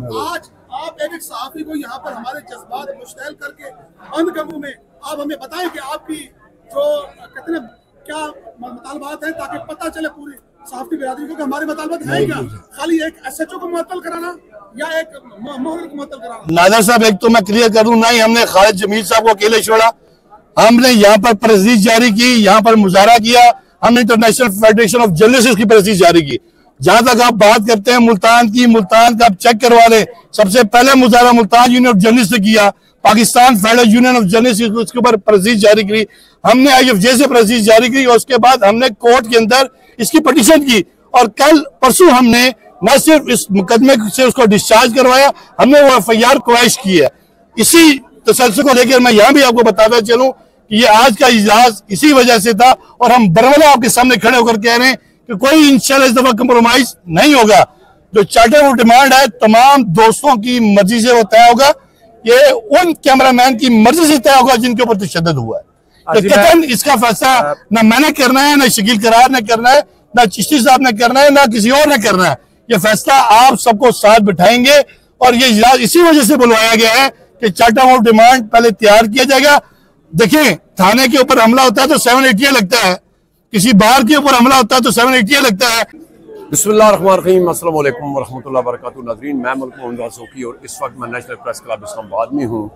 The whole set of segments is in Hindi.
आज आप एक सहाफी को यहाँ पर हमारे जज्बात मुश्तैल करके बंद कमरों में आप हमें बताएं कि आपकी जो कितने क्या मुतालबात हैं, ताकि पता चले पूरी सहाफी बिरादरी को कि हमारे मुतालबात है क्या, खाली एक SHO को मुअत्तल कराना या एक मोहर को मुअत्तल कराना। नादर साहब, एक तो मैं क्लियर कर दूं, ना ही हमने खालिद जमील साहब को अकेले छोड़ा, हमने यहाँ पर प्रेस जारी की, यहाँ पर मुजाहरा किया, हमने इंटरनेशनल फेडरेशन ऑफ जर्नलिस्ट की प्रेस जारी की। जहां तक आप बात करते हैं मुल्तान की, मुल्तान का आप चेक करवा लें, सबसे पहले मुजाहरा मुल्तान यूनियन ऑफ जर्नलिस्ट ने किया, Pakistan federal union of journalist उसके ऊपर प्रेस जारी की, हमने IFJ से प्रेस जारी की, और उसके बाद हमने कोर्ट के अंदर इसकी पिटीशन की, और कल परसों हमने न सिर्फ इस मुकदमे से उसको डिस्चार्ज करवाया, हमने वो FIR क्वैश की है। इसी तसलसल को लेकर मैं यहाँ भी आपको बताता चलूं कि ये आज का इजलास इसी वजह से था, और हम बरवला आपके सामने खड़े होकर कह रहे हैं कि कोई इंशाल्लाह इस दफा कंप्रोमाइज नहीं होगा। जो चार्टर ऑफ डिमांड है तमाम दोस्तों की मर्जी से वो तय होगा, ये उन कैमरामैन की मर्जी से तय होगा जिनके ऊपर तशद्दुद हुआ है। तो इसका फैसला ना मैंने करना है, ना शकील करार ने करना है, ना चिश्ती साहब ने करना है, ना किसी और ने करना है। ये फैसला आप सबको साथ बिठाएंगे, और ये इजलास इसी वजह से बुलवाया गया है कि चार्टर ऑफ डिमांड पहले तैयार किया जाएगा। देखिए, थाने के ऊपर हमला होता है तो 780 लगता है, किसी बार के ऊपर हमला होता है तो 780 लगता है। बिस्मिल्लाहिर्रहमानिर्रहीम, अस्सलाम वालेकुम वरहमतुल्लाहि वबरकातुहू। नाज़रीन, मैं मलिक मोहम्मद सोकी और इस वक्त मैं नेशनल प्रेस क्लब इस्लामाबाद में हूँ।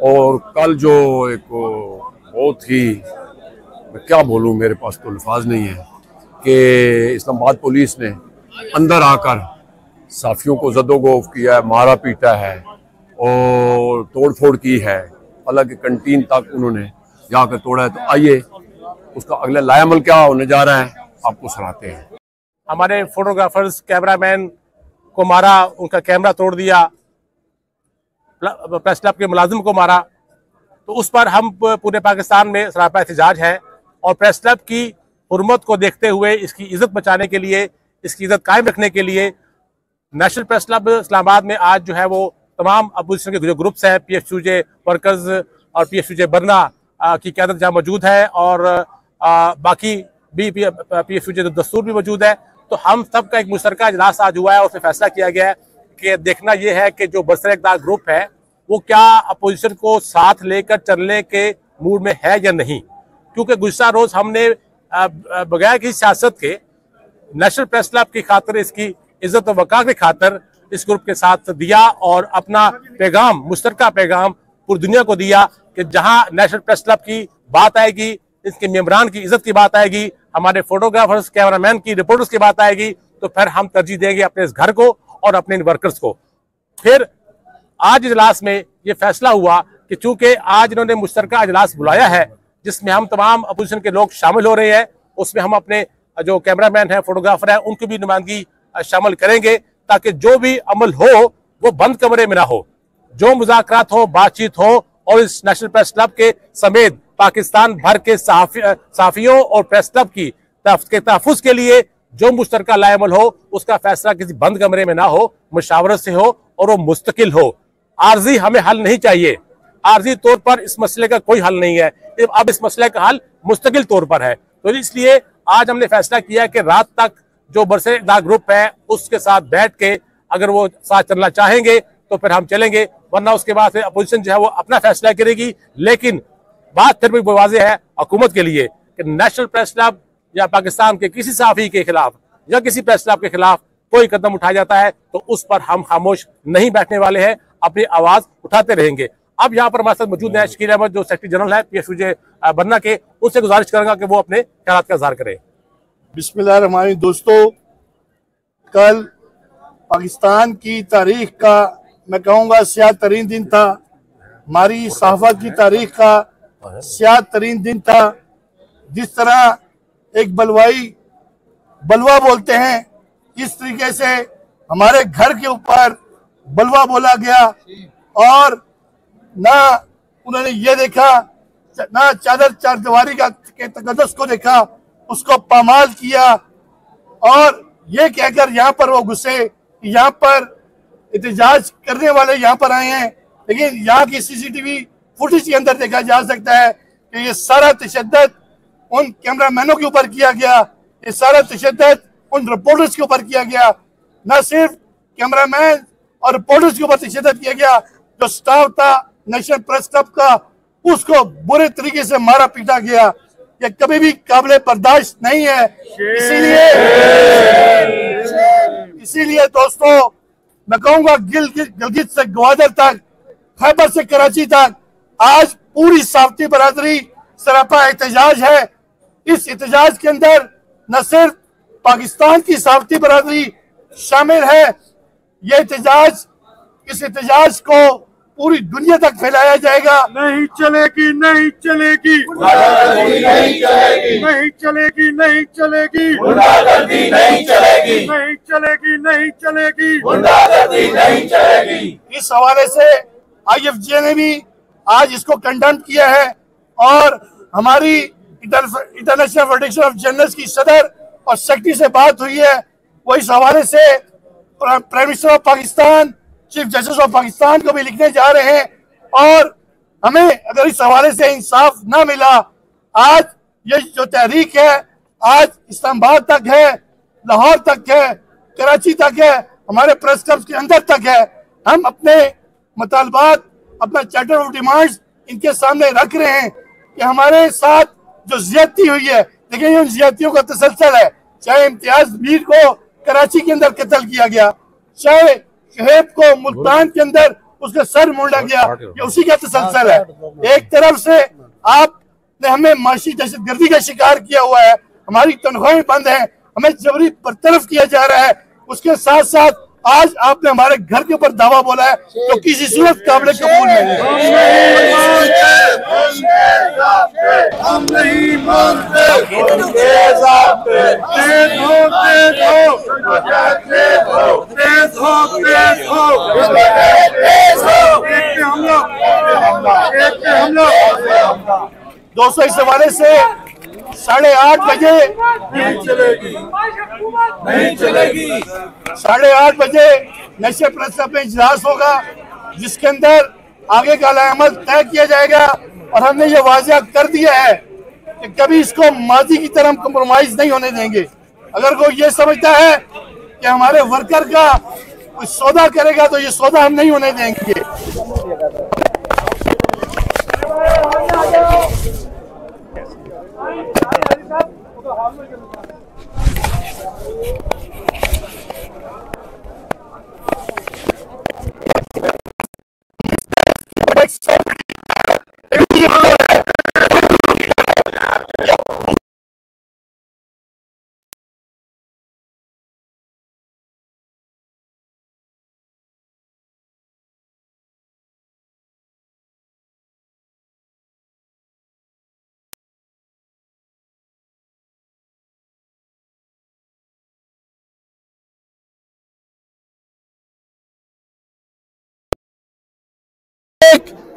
और कल जो एक बहुत ही, मैं क्या बोलूँ, मेरे पास तो अल्फाज नहीं है कि इस्लामाबाद पुलिस ने अंदर आकर साफियों को जद्दोगोफ किया है, मारा पीटा है और तोड़ फोड़ की है, हालांकि कंटीन तक उन्होंने जाकर तोड़ा है। तो आइए उसका अगला लायामल क्या होने जा रहा है आपको सुनाते हैं। हमारे फोटोग्राफर्स कैमरामैन को मारा, उनका कैमरा तोड़ दिया, प्रेस क्लब के मुलाजिम को मारा, तो उस पर हम पूरे पाकिस्तान में सरापा एहतजाज है। और प्रेस क्लब की हुर्मत को देखते हुए, इसकी इज्जत बचाने के लिए, इसकी इज्जत कायम रखने के लिए नेशनल प्रेस क्लब इस्लामाबाद में आज जो है वो तमाम अपोजिशन के जो ग्रुप्स हैं, PFUJ वर्कर्स और PFUJ बरना की क़यादत जहाँ मौजूद है, और बाकी भी PFUJ दस्तूर भी मौजूद है। तो हम सब का एक मुश्तरका इजलास आज हुआ है, और उसमें फैसला किया गया है कि देखना यह है कि जो बरसर-ए-इक़्तिदार ग्रुप है वो क्या अपोजिशन को साथ लेकर चलने के मूड में है या नहीं। क्योंकि गुज़श्ता रोज हमने बगैर किसी सियासत के नेशनल प्रेस क्लब की खातिर, इसकी इज्जत और वक़ार की खातिर इस ग्रुप के साथ दिया, और अपना पैगाम, मुश्तरका पैगाम पूरी दुनिया को दिया कि जहां नेशनल प्रेस क्लब की बात आएगी, इसके मेंबरान की इज्जत की बात आएगी, हमारे फोटोग्राफर्स, कैमरामैन की, रिपोर्टर्स की बात आएगी, तो फिर हम तरजीह देंगे अपने इस घर को और अपने इन वर्कर्स को। फिर आज इजलास में ये फैसला हुआ कि चूंकि आज इन्होंने मुश्तरका इजलास बुलाया है जिसमें हम तमाम अपोजिशन के लोग शामिल हो रहे हैं, उसमें हम अपने जो कैमरामैन है, फोटोग्राफर है, उनकी भी नुमाइंदगी शामिल करेंगे, ताकि जो भी अमल हो वो बंद कमरे में ना हो, जो मुज़ाकरात हो, बातचीत हो, और इस नेशनल प्रेस क्लब के समेत पाकिस्तान भर के सहाफियों और प्रेस क्लब की तहफ़्फ़ुज़ के लिए जो मुश्तरका लाएमल हो, उसका फैसला किसी बंद कमरे में ना हो, मुशावरत से हो, और वो मुस्तकिल हो। आर्जी हमें हल नहीं चाहिए, आर्जी तौर पर इस मसले का कोई हल नहीं है। अब इस मसले का हल मुस्तकिल तौर पर है। तो इसलिए आज हमने फैसला किया कि रात तक जो बरसर-ए-इक़्तिदार ग्रुप है उसके साथ बैठ के अगर वो साथ चलना चाहेंगे तो फिर हम चलेंगे, वरना उसके बाद से अपोजिशन जो है वो अपना फैसला करेगी। लेकिन बात फिर भी वाज़ेह है हुकूमत के लिए कि नेशनल प्रेस क्लब या पाकिस्तान के किसी सहाफ़ी के खिलाफ या किसी प्रेस क्लब के खिलाफ कोई कदम उठाया जाता है तो उस पर हम खामोश नहीं बैठने वाले हैं, अपनी आवाज उठाते रहेंगे। अब यहाँ पर हमारे साथ मौजूद है शकील अहमद, जो सेक्रेटरी जनरल है PFUJ बरना के। उनसे गुजारिश करूंगा कि वो अपने ख्यालात का इज़हार करें। बिस्मिल्लाहिर्रहमानिर्रहीम। दोस्तों, कल पाकिस्तान की तारीख का मैं कहूँगा स्याह तरीन दिन था, हमारी सहाफ़त की तारीख का स्याह तरीन दिन था। जिस तरह एक बलवा बोलते हैं, इस तरीके से हमारे घर के ऊपर बलवा बोला गया, और ना उन्होंने ये देखा, ना चादर चारदीवारी के तकद्दुस को देखा, उसको पामाल किया, और ये कहकर यहाँ पर वो घुसे, यहाँ पर एहतजाज करने वाले यहाँ पर आए हैं। लेकिन यहाँ की CCTV फुटेज के अंदर देखा जा सकता है कि ये सारा तशद्दुद उन कैमरामैनों के ऊपर किया गया, ये सारा तशद्दुद उन रिपोर्टर्स के ऊपर किया गया। न सिर्फ कैमरामैन और रिपोर्टर्स के ऊपर तशद्दुद किया गया। जो स्टाफ था नेशनल प्रेस क्लब का, उसको बुरे तरीके से मारा पीटा गया। ये कभी भी काबिल बर्दाश्त नहीं है। इसीलिए दोस्तों मैं कहूंगा गिलगित से ग्वादर तक, खैबर से कराची तक आज पूरी सहाफती बरादरी सरापा एहतजाज है। इस एहतजाज के अंदर न सिर्फ पाकिस्तान की सहाफती बरादरी शामिल है, ये एहतजाज, इस एहतजाज को पूरी दुनिया तक फैलाया जाएगा। नहीं चलेगी, नहीं चलेगी, नहीं चलेगी, नहीं चलेगी, नहीं चलेगी, नहीं चलेगी, नहीं चलेगी, नहीं चलेगी, नहीं चलेगी। इस हवाले से IFJ ने भी आज इसको कंडेम किया है और हमारी इंटरनेशनल फेडरेशन ऑफ जर्नलिस्ट की सदर और सेक्रेटरी से बात हुई है। वो इस हवाले से prime minister of Pakistan, chief justice of Pakistan को भी लिखने जा रहे हैं। और हमें अगर इस हवाले से इंसाफ ना मिला, आज ये जो तहरीक है आज इस्लामाबाद तक है, लाहौर तक है, कराची तक है, हमारे प्रेस क्लब के अंदर तक है। हम अपने मुतालबात, अपना चार्टर ऑफ डिमांड्स इनके सामने रख रहे हैं कि हमारे साथ जो ज्यादती हुई है, देखिए उन ज्यादतियों का तसलसल है। चाहे इम्तियाज मीर को कराची के अंदर कत्ल किया गया, चाहे शुएब को मुल्तान के अंदर उसका सर मोड़ा गया, ये उसी का तसलसल है। एक तरफ से आपने हमें माशी दहशतगर्दी का शिकार किया हुआ है, हमारी तनख्वाहें बंद हैं, हमें जबरी बरतरफ किया जा रहा है। उसके साथ साथ आज आपने हमारे घर के ऊपर दावा बोला है तो किसी सूरत काबिल कबूल नहीं है। हम नहीं मानते, दोस्तों इस हवाले से 8:30 बजे नहीं चलेगी, नहीं चलेगी। 8:30 बजे नेशनल प्रेस क्लब में इजलास होगा, जिसके अंदर आगे का अमल तय किया जाएगा। और हमने ये वाजिया कर दिया है कि कभी इसको माजी की तरह कम्प्रोमाइज नहीं होने देंगे। अगर कोई ये समझता है कि हमारे वर्कर का कोई सौदा करेगा तो ये सौदा हम नहीं होने देंगे।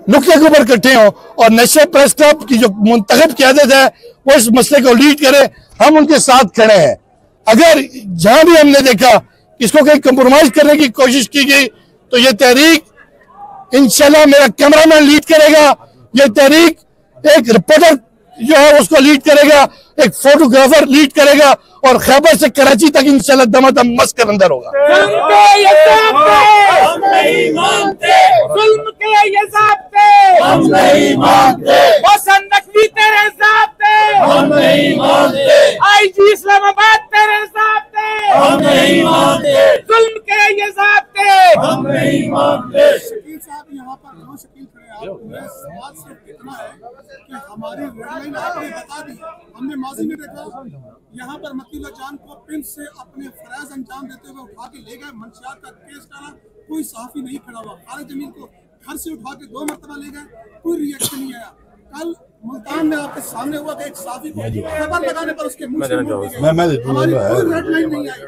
नुक्ते के ऊपर इकट्ठे हों और नेशनल प्रेस क्लब की जो मुंतखब क़यादत है वो इस मसले को लीड करे। हम उनके साथ खड़े हैं। अगर जहां भी हमने देखा इसको कहीं कंप्रोमाइज करने की कोशिश की गई तो ये तहरीक इंशाल्लाह मेरा कैमरामैन लीड करेगा, ये तहरीक एक रिपोर्टर जो है उसको लीड करेगा, एक फोटोग्राफर लीड करेगा और खैबर से कराची तक इंशाल्लाह दमादम मस्त के अंदर होगा। हम नहीं मानते, जुल्म के ये ज़ाब्ते हम नहीं मानते, वसन नकवी तेरे ज़ाब्ते हम नहीं मानते, IG इस्लामाबाद तेरे ज़ाब्ते हम नहीं मानते, जुल्म के ये ज़ाब्ते हम नहीं मानते। शकील साहब यहाँ पर क्यों शकील खड़े आप? मेरा सवाल सिर्फ इतना है कि हमारी रेडलाइन आपने बता दी। हमने माजी में देखा यहाँ पर मतीला जान को पिन से अपने फराज अंजाम देते हुए उठा के ले गए, मंशियात का केस डाला, कोई सहाफी नहीं खड़ा हुआ। खालिद जमील को घर से उठा के 2 मरतबा ले गए, कोई रिएक्शन नहीं आया। कल मुल्तान में आपके सामने हुआ कि एक सहाफी को खबर लगाने पर उसके मुंह से हमारी कोई रेडलाइन नहीं आई।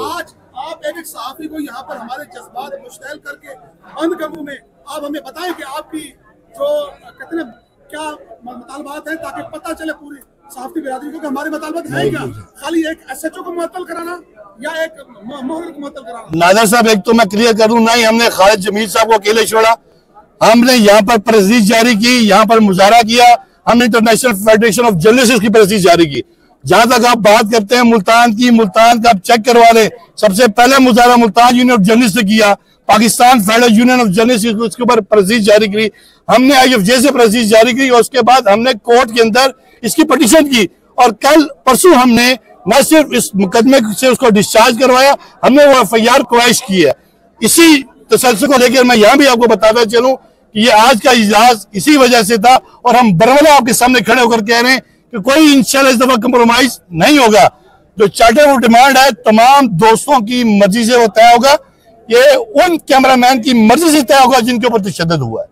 आज आप एक सहाफी को यहाँ पर हमारे जज्बात मुश्तैल करके बंद कमरों में आप हमें बताएं कि आपकी जो कितने क्या मुतालबात हैं, ताकि पता चले पूरी सहाफती बिरादरी को कि हमारे मुतालबात है क्या। खाली एक SHO को मुअत्तल कराना या एक मोहर को मुअत्तल कराना। नादर साहब एक तो मैं क्लियर करूं, ना ही हमने खालिद जमील साहब को अकेले छोड़ा, हमने यहाँ पर प्रेस जारी की, यहाँ पर मुजाहरा किया, हमने इंटरनेशनल फेडरेशन ऑफ जर्नलिस्ट की प्रेस जारी की। जहां तक आप बात करते हैं मुल्तान की, मुल्तान का आप चेक करवा लें। सबसे पहले मुजाहरा मुल्तान यूनियन ऑफ जर्नलिस्ट ने किया, Pakistan federal union of journalist उसके ऊपर प्रसिद्ध जारी की, हमने IFJ से प्रसिद्ध जारी की और उसके बाद हमने कोर्ट के अंदर इसकी पिटीशन की और कल परसों हमने न सिर्फ इस मुकदमे से उसको डिस्चार्ज करवाया, हमने वो FIR क्रैश की है। इसी तसल्सल को लेकर मैं यहाँ भी आपको बताता चलूं कि ये आज का इजलास इसी वजह से था और हम बरवला आपके सामने खड़े होकर कह रहे हैं कि कोई इंशाल्लाह इस दफा कंप्रोमाइज नहीं होगा। जो चार्टर ऑफ डिमांड है तमाम दोस्तों की मर्जी से वो तय होगा, ये उन कैमरामैन की मर्जी से तय होगा जिनके ऊपर तशद्दुद हुआ है।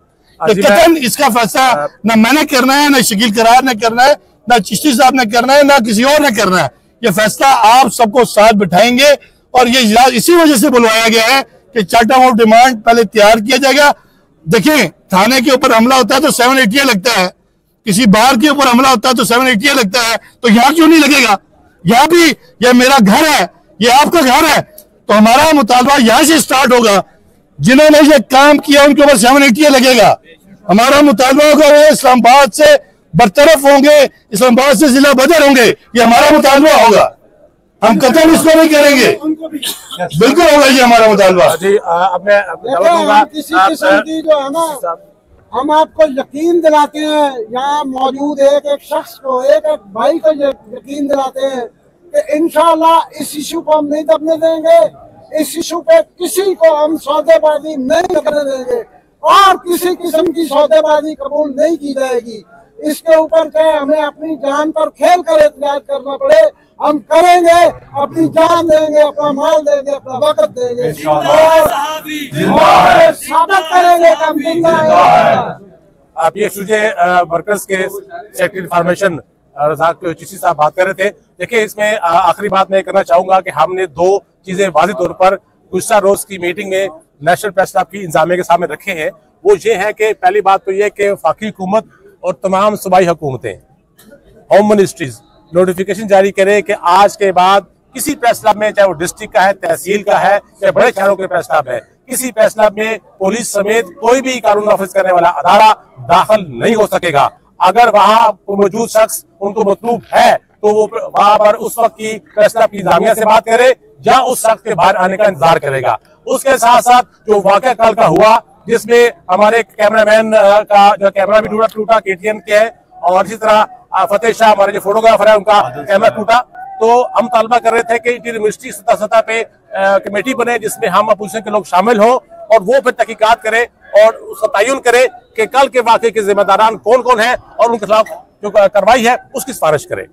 कतन इसका फैसला ना मैंने करना है, ना शकील करार ने करना है, ना चिश्ती साहब ने करना है, ना किसी और ने करना है। ये फैसला आप सबको साथ बिठाएंगे और ये इजलास इसी वजह से बुलवाया गया है कि चार्टर ऑफ डिमांड पहले तैयार किया जाएगा। देखिए, थाने के ऊपर हमला होता है तो 780 लगता है, किसी बार के ऊपर हमला होता है तो 780 लगता है, तो यहाँ क्यों नहीं लगेगा? यहाँ भी ये मेरा घर है, ये आपका घर है, तो हमारा मुतालबा यहाँ से स्टार्ट होगा। जिन्होंने ये काम किया उनके ऊपर 780 लगेगा। हमारा मुतालबा होगा वो इस्लामाबाद से बरतरफ होंगे, इस्लामाबाद से जिला बदर होंगे, ये हमारा मुतालबा होगा। हम कतई इसको नहीं करेंगे, बिल्कुल होगा ये हमारा मुतालबा। जी अब मैं किसी किस्म की जो है ना, हम आपको यकीन दिलाते हैं, यहाँ मौजूद एक एक शख्स को, एक एक भाई को यकीन दिलाते हैं कि इंशाल्लाह इस इशू को हम नहीं दबने देंगे, इस इशू पे किसी को हम सौदेबाजी नहीं करने देंगे और किसी किस्म की सौदेबाजी कबूल नहीं की जाएगी। इसके ऊपर चाहे हमें अपनी जान पर खेल कर एहतजाज करना पड़े, हम करेंगे, अपनी जान देंगे, अपना माल देंगे, अपना वक्त देंगे और साबित करेंगे कि हम जिंदा हैं। आप ये सुझे वर्कर्स के सेक्रेटरी इन्फॉर्मेशन रज़ाक चिश्ती साहब बात कर रहे थे। देखिए, इसमें आखिरी बात मैं करना चाहूंगा कि हमने दो चीजें वाज़ेह तौर पर गुज़श्ता रोज की मीटिंग में नेशनल प्रेस क्लब की इंतजामिया के सामने रखे हैं। वो ये है कि पहली बात तो ये कि वफाकी हुकूमत और तमाम सूबाई हुकूमतें, होम मिनिस्ट्रीज नोटिफिकेशन जारी करें कि आज के बाद किसी प्रेस क्लब में, चाहे वो डिस्ट्रिक्ट का है, तहसील का है, चाहे बड़े शहरों के प्रेस क्लब है, किसी प्रेस क्लब में पुलिस समेत कोई भी कानून नाफिज करने वाला अदारा दाखिल नहीं हो सकेगा। अगर वहां मौजूद शख्स उनको मतलूब है तो वो वहां पर उस वक्त की प्रेस क्लब की इंतजामिया से बात करे या उस शख्स के बाहर आने का इंतजार करेगा। उसके साथ साथ जो वाकया कल का हुआ जिसमें हमारे कैमरामैन का जो कैमरा भी टूटा KTN के है, और इसी तरह फतेह शाह हमारे जो फोटोग्राफर है उनका कैमरा टूटा, तो हम तालबा कर रहे थे कि इंटीरियर मिनिस्ट्री सतह पे कमेटी बने जिसमें हम अपोजिशन के लोग शामिल हों और वो फिर तहकीकात करे और उसका तयन करे कि कल के वाकये के जिम्मेदारान कौन कौन है और उनके खिलाफ जो कार्रवाई है उसकी सिफारिश करे।